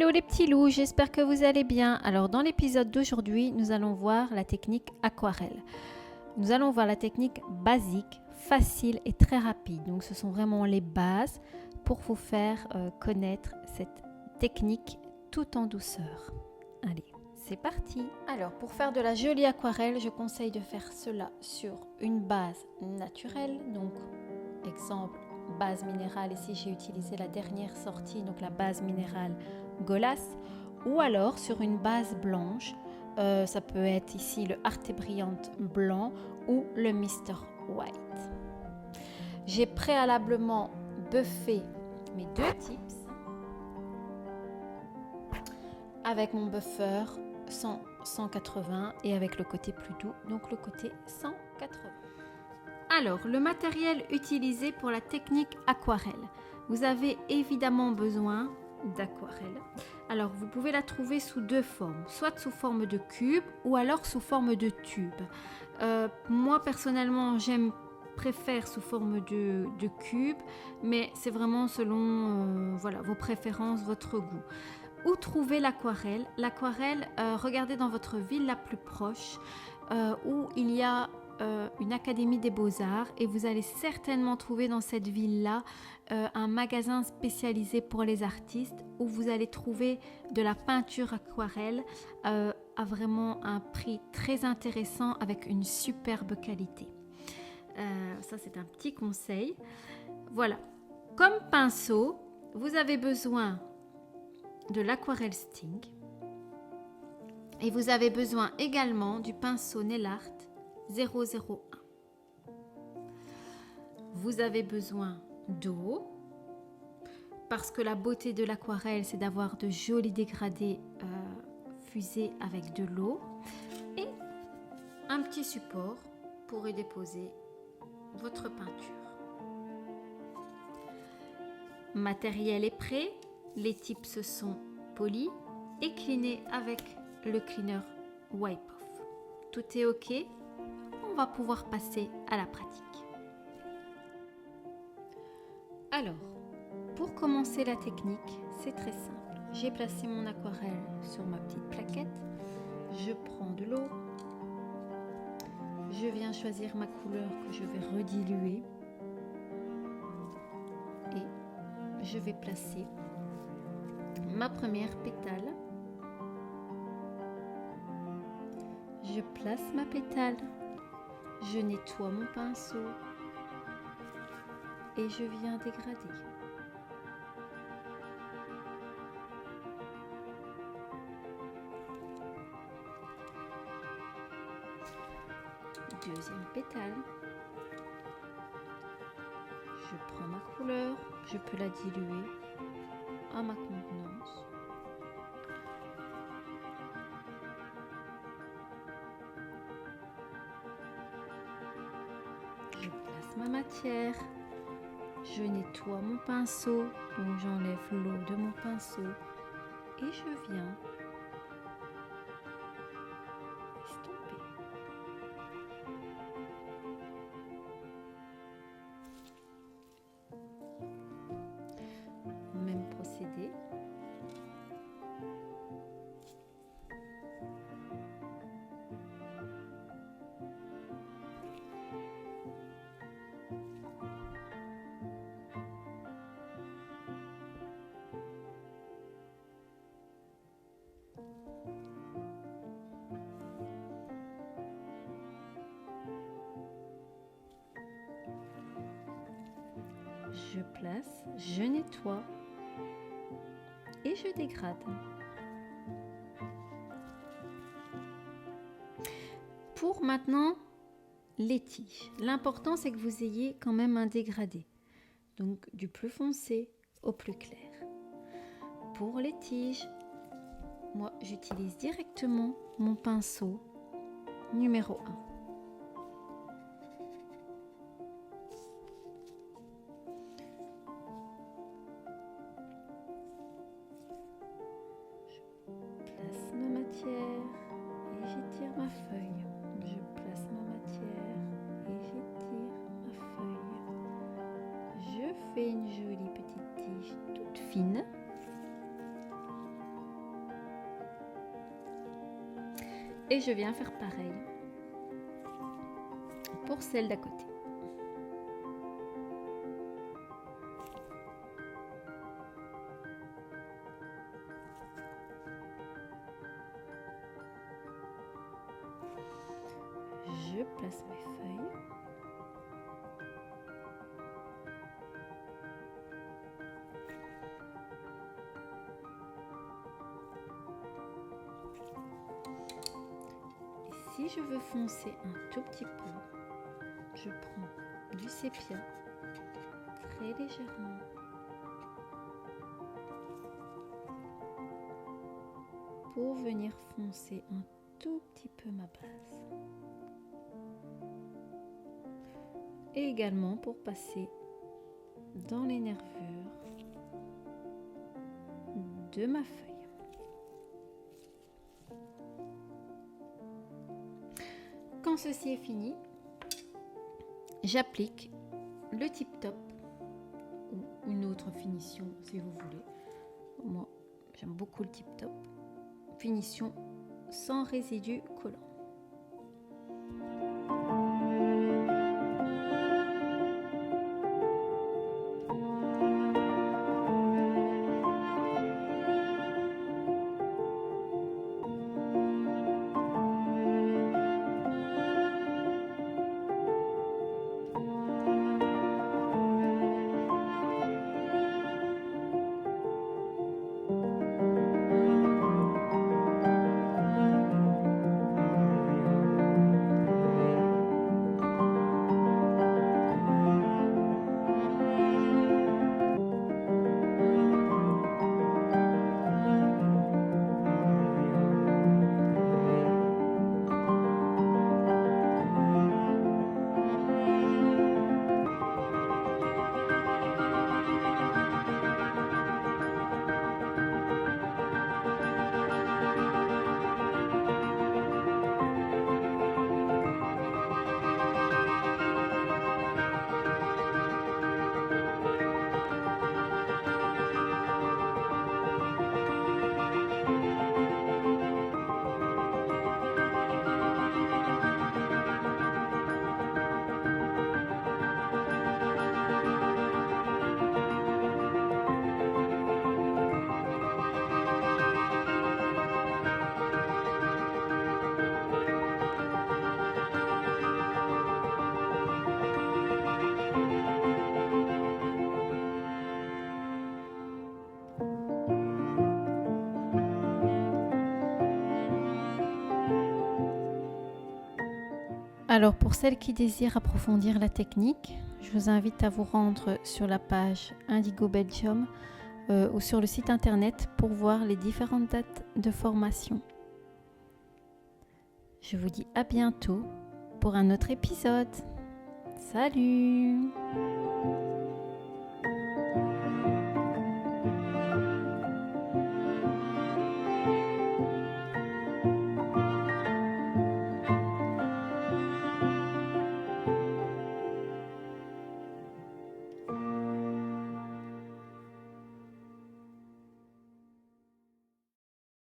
Hello les petits loups, j'espère que vous allez bien. Alors dans l'épisode d'aujourd'hui, nous allons voir la technique aquarelle. Nous allons voir la technique basique, facile et très rapide. Donc ce sont vraiment les bases pour vous faire connaître cette technique tout en douceur. Allez, c'est parti. Alors pour faire de la jolie aquarelle, je conseille de faire cela sur une base naturelle. Donc exemple, base minérale. Ici j'ai utilisé la dernière sortie, donc la base minérale Golas, ou alors sur une base blanche. Ça peut être ici le Arte Brillante blanc ou le Mr. White. J'ai préalablement buffé mes deux tips avec mon buffer 180 et avec le côté plus doux, donc le côté 180. Alors, le matériel utilisé pour la technique aquarelle. Vous avez évidemment besoin d'aquarelle. Alors, vous pouvez la trouver sous deux formes, soit sous forme de cube ou alors sous forme de tube. Moi, personnellement, préfère sous forme de cube, mais c'est vraiment selon vos préférences, votre goût. Où trouver l'aquarelle? L'aquarelle, regardez dans votre ville la plus proche où il y a une académie des beaux-arts et vous allez certainement trouver dans cette ville-là un magasin spécialisé pour les artistes où vous allez trouver de la peinture aquarelle à vraiment un prix très intéressant avec une superbe qualité. Ça, c'est un petit conseil. Voilà. Comme pinceau, vous avez besoin de l'aquarelle Sting et vous avez besoin également du pinceau Nail Art 001. Vous avez besoin d'eau parce que la beauté de l'aquarelle, c'est d'avoir de jolis dégradés fusés avec de l'eau et un petit support pour y déposer votre peinture. Matériel est prêt, les types se sont polis et cleanés avec le cleaner Wipe Off. Tout est OK. On va pouvoir passer à la pratique. Alors, pour commencer la technique, c'est très simple. J'ai placé mon aquarelle sur ma petite plaquette. Je prends de l'eau. Je viens choisir ma couleur que je vais rediluer. Et je vais placer ma première pétale. Je place ma pétale. Je nettoie mon pinceau et je viens dégrader. Deuxième pétale. Je prends ma couleur, je peux la diluer à ma convenance. Je place ma matière, je nettoie mon pinceau, donc j'enlève l'eau de mon pinceau et je viens estomper. Même procédé. Je place, je nettoie et je dégrade. Pour maintenant les tiges, l'important c'est que vous ayez quand même un dégradé, donc du plus foncé au plus clair. Pour les tiges, moi j'utilise directement mon pinceau numéro 1. Et j'étire ma feuille. Je place ma matière et j'étire ma feuille. Je fais une jolie petite tige toute fine. Et je viens faire pareil pour celle d'à côté. Je place mes feuilles. Et si je veux foncer un tout petit peu, je prends du sépia très légèrement. Pour venir foncer un tout petit peu ma base. Et également pour passer dans les nervures de ma feuille. Quand ceci est fini, j'applique le tip top ou une autre finition si vous voulez. Moi, j'aime beaucoup le tip top. Finition sans résidu collant. Alors pour celles qui désirent approfondir la technique, je vous invite à vous rendre sur la page Indigo Belgium ou sur le site internet pour voir les différentes dates de formation. Je vous dis à bientôt pour un autre épisode. Salut!